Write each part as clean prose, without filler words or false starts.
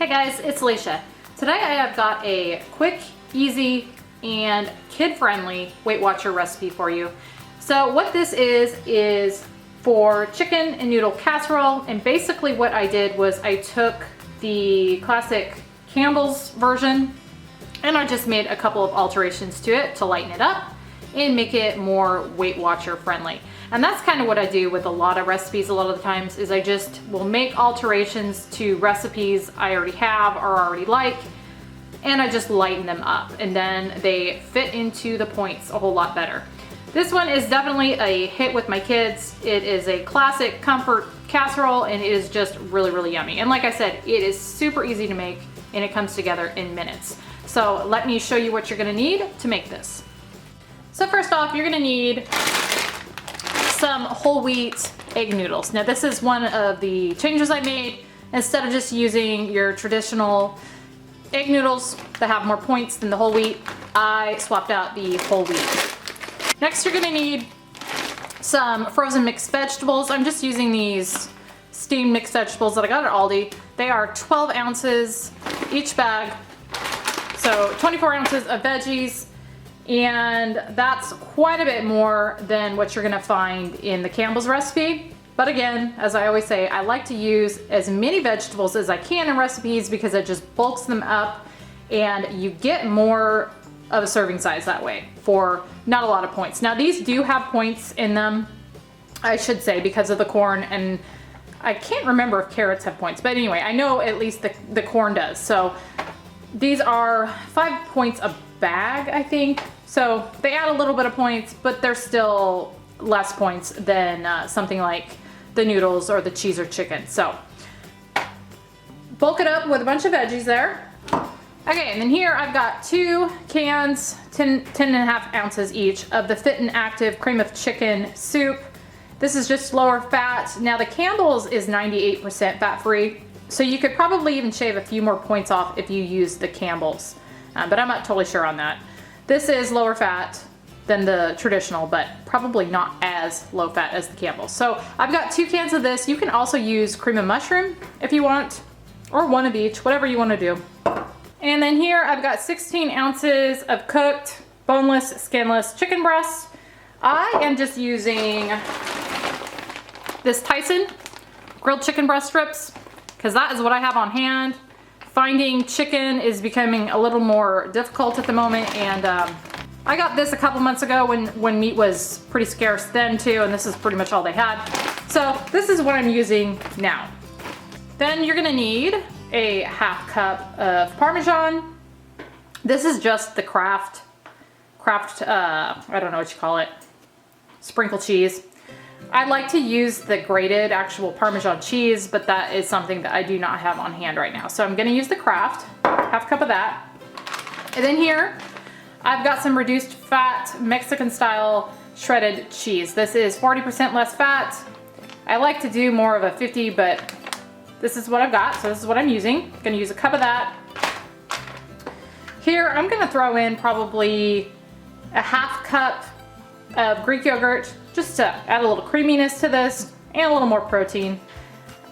Hey guys, it's Alicia. Today I have got a quick, easy, and kid-friendly Weight Watcher recipe for you. So what this is for chicken and noodle casserole, and basically what I did was I took the classic Campbell's version and I just made a couple of alterations to it to lighten it up and make it more Weight Watcher friendly. And that's kind of what I do with a lot of recipes a lot of the times, is I just will make alterations to recipes I already have or already like, and I just lighten them up, and then they fit into the points a whole lot better. This one is definitely a hit with my kids. It is a classic comfort casserole, and it is just really, really yummy. And like I said, it is super easy to make, and it comes together in minutes. So let me show you what you're gonna need to make this. So first off, you're gonna need some whole wheat egg noodles. Now this is one of the changes I made. Instead of just using your traditional egg noodles that have more points than the whole wheat, I swapped out the whole wheat. Next you're gonna need some frozen mixed vegetables. I'm just using these steamed mixed vegetables that I got at Aldi. They are 12 ounces each bag, so 24 ounces of veggies. And that's quite a bit more than what you're gonna find in the Campbell's recipe. But again, as I always say, I like to use as many vegetables as I can in recipes because it just bulks them up and you get more of a serving size that way for not a lot of points. Now these do have points in them, I should say, because of the corn, and I can't remember if carrots have points, but anyway, I know at least the corn does. So these are 5 points a bag, I think. So they add a little bit of points, but they're still less points than something like the noodles or the cheese or chicken. So bulk it up with a bunch of veggies there. Okay, and then here I've got 2 cans, 10 and a half ounces each, of the Fit and Active cream of chicken soup. This is just lower fat. Now the Campbell's is 98% fat-free, so you could probably even shave a few more points off if you use the Campbell's, but I'm not totally sure on that. This is lower fat than the traditional, but probably not as low fat as the Campbell's. So I've got 2 cans of this. You can also use cream of mushroom if you want, or one of each, whatever you want to do. And then here I've got 16 ounces of cooked, boneless, skinless chicken breasts. I am just using this Tyson grilled chicken breast strips because that is what I have on hand. Finding chicken is becoming a little more difficult at the moment, and I got this a couple months ago when meat was pretty scarce then too, and this is pretty much all they had. So this is what I'm using now. Then you're gonna need a half cup of Parmesan. This is just the Kraft, I don't know what you call it, sprinkle cheese. I like to use the grated actual Parmesan cheese, but that is something that I do not have on hand right now. So I'm gonna use the Kraft, half cup of that. And then here, I've got some reduced fat Mexican style shredded cheese. This is 40% less fat. I like to do more of a 50, but this is what I've got, so this is what I'm using. I'm gonna use a cup of that. Here, I'm gonna throw in probably a half cup of Greek yogurt, just to add a little creaminess to this and a little more protein.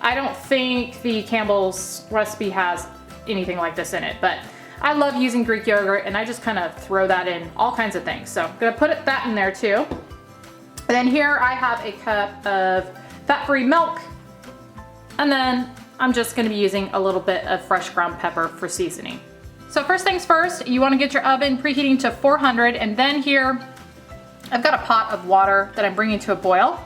I don't think the Campbell's recipe has anything like this in it, but I love using Greek yogurt, and I just kind of throw that in all kinds of things. So I'm gonna put that in there too. And then here I have a cup of fat-free milk, and then I'm just gonna be using a little bit of fresh ground pepper for seasoning. So first things first, you wanna get your oven preheating to 400, and then here I've got a pot of water that I'm bringing to a boil.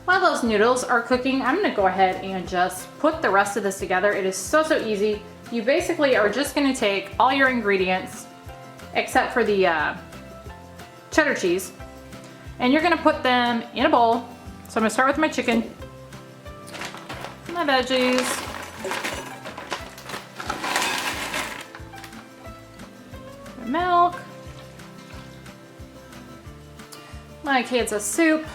While those noodles are cooking, I'm gonna go ahead and just put the rest of this together. It is so easy. You basically are just gonna take all your ingredients, except for the cheddar cheese, and you're gonna put them in a bowl. So I'm gonna start with my chicken, my veggies, my milk, my kids a soup,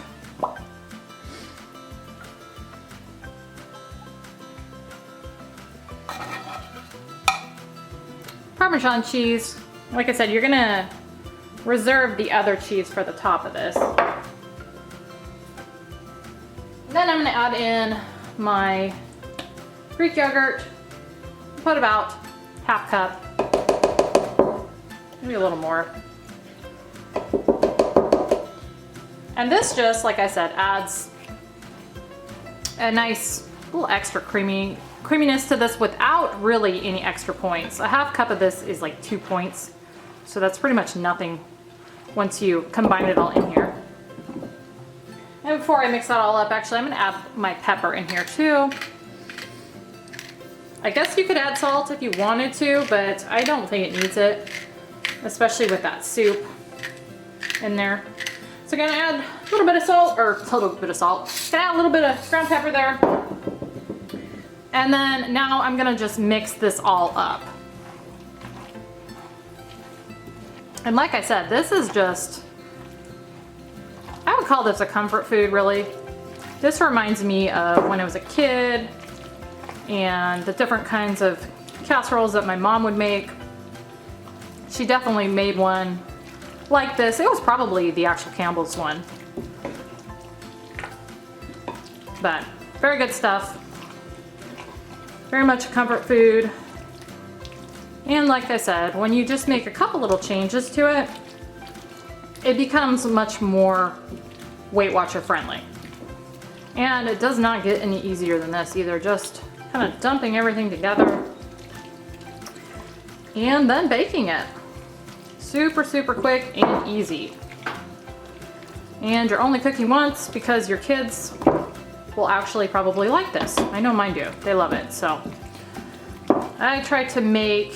Parmesan cheese. Like I said, you're gonna reserve the other cheese for the top of this. Then I'm gonna add in my Greek yogurt. Put about half cup, maybe a little more. And this just, like I said, adds a nice little extra creaminess to this without really any extra points. A half cup of this is like 2 points. So that's pretty much nothing once you combine it all in here. And before I mix that all up, actually I'm gonna add my pepper in here too. I guess you could add salt if you wanted to, but I don't think it needs it, especially with that soup in there. So I'm gonna add a little bit of salt, or a little bit of salt. Gonna add a little bit of ground pepper there. And then now I'm gonna just mix this all up. And like I said, this is just, I would call this a comfort food, really. This reminds me of when I was a kid and the different kinds of casseroles that my mom would make. She definitely made one like this. It was probably the actual Campbell's one. But very good stuff. Very much a comfort food. And like I said, when you just make a couple little changes to it, it becomes much more Weight Watcher friendly. And it does not get any easier than this either. Just kind of dumping everything together and then baking it. Super, super quick and easy. And you're only cooking once because your kids will actually probably like this. I know mine do. They love it. So I try to make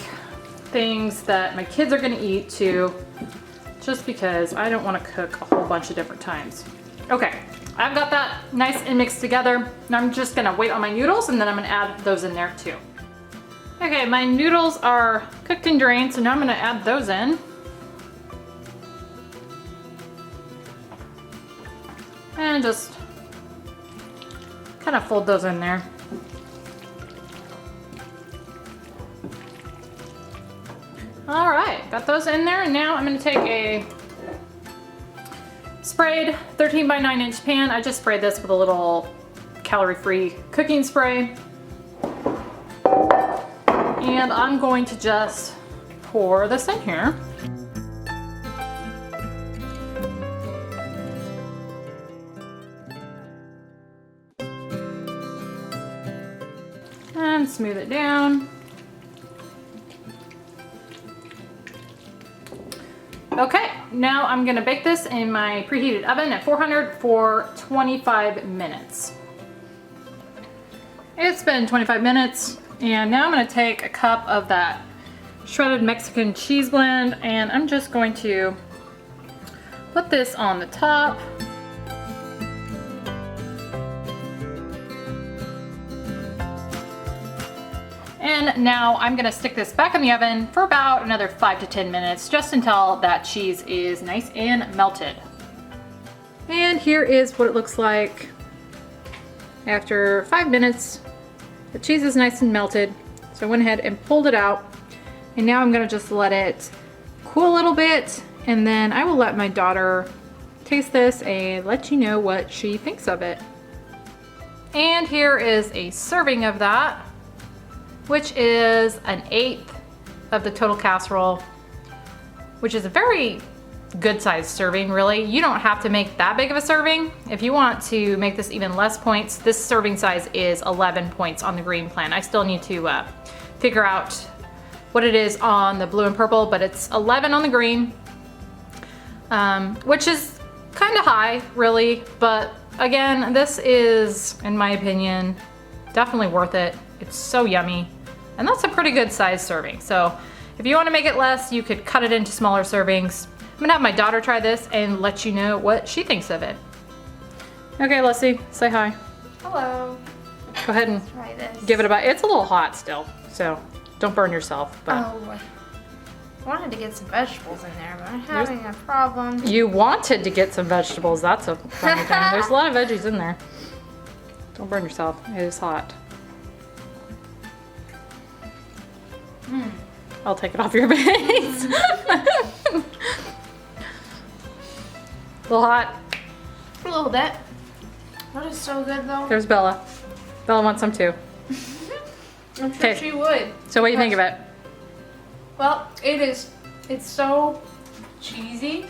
things that my kids are gonna eat too, just because I don't want to cook a whole bunch of different times. Okay, I've got that nice and mixed together. Now I'm just gonna wait on my noodles and then I'm gonna add those in there too. Okay, my noodles are cooked and drained, so now I'm gonna add those in. And just kind of fold those in there. All right, got those in there, and now I'm gonna take a sprayed 13 by 9 inch pan. I just sprayed this with a little calorie-free cooking spray. And I'm going to just pour this in here. And smooth it down. Okay, now I'm gonna bake this in my preheated oven at 400 for 25 minutes. It's been 25 minutes, and now I'm gonna take a cup of that shredded Mexican cheese blend, and I'm just going to put this on the top. And now I'm gonna stick this back in the oven for about another 5 to 10 minutes, just until that cheese is nice and melted. And here is what it looks like after 5 minutes. The cheese is nice and melted, so I went ahead and pulled it out. And now I'm gonna just let it cool a little bit, and then I will let my daughter taste this and let you know what she thinks of it. And here is a serving of that, which is an 1/8 of the total casserole, which is a very good sized serving, really. You don't have to make that big of a serving. If you want to make this even less points, this serving size is 11 points on the green plan. I still need to figure out what it is on the blue and purple, but it's 11 on the green, which is kind of high, really. But again, this is, in my opinion, definitely worth it. It's so yummy. And that's a pretty good size serving. So if you want to make it less, you could cut it into smaller servings. I'm gonna have my daughter try this and let you know what she thinks of it. Okay, Leslie, say hi. Hello. Go ahead and Try this. give it a bite. It's a little hot still, so don't burn yourself. But oh, I wanted to get some vegetables in there, but I'm having a problem. you wanted to get some vegetables. That's a funny thing. There's a lot of veggies in there. Don't burn yourself. It is hot. I'll take it off your face. little hot. A little bit. That is so good though. There's Bella. Bella wants some too. I'm sure she would. So what do you think of it? Well, it's so cheesy.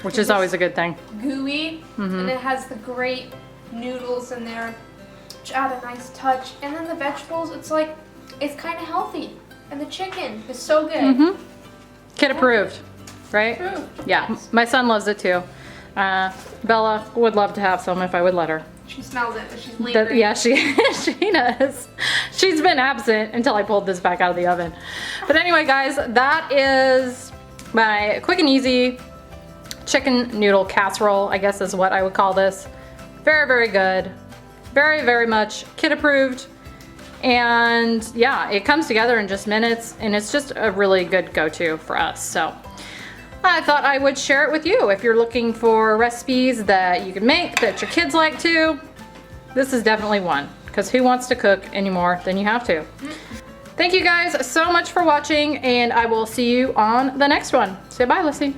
Which is always a good thing. Gooey. And it has the great noodles in there, which add a nice touch. And then the vegetables, it's kind of healthy. And the chicken is so good. Kid approved, right? Approved. Yeah, Yes. my son loves it too. Bella would love to have some if I would let her. She smells it, but she's lingering. Yeah, she does. She's been absent until I pulled this back out of the oven. But anyway, guys, that is my quick and easy chicken noodle casserole, I guess is what I would call this. Very, very good. Very, very much kid approved. And yeah, it comes together in just minutes, and it's just a really good go-to for us. So I thought I would share it with you. If you're looking for recipes that you can make that your kids like too, this is definitely one, because who wants to cook any more than you have to? Thank you guys so much for watching, and I will see you on the next one. Say bye, Lissy.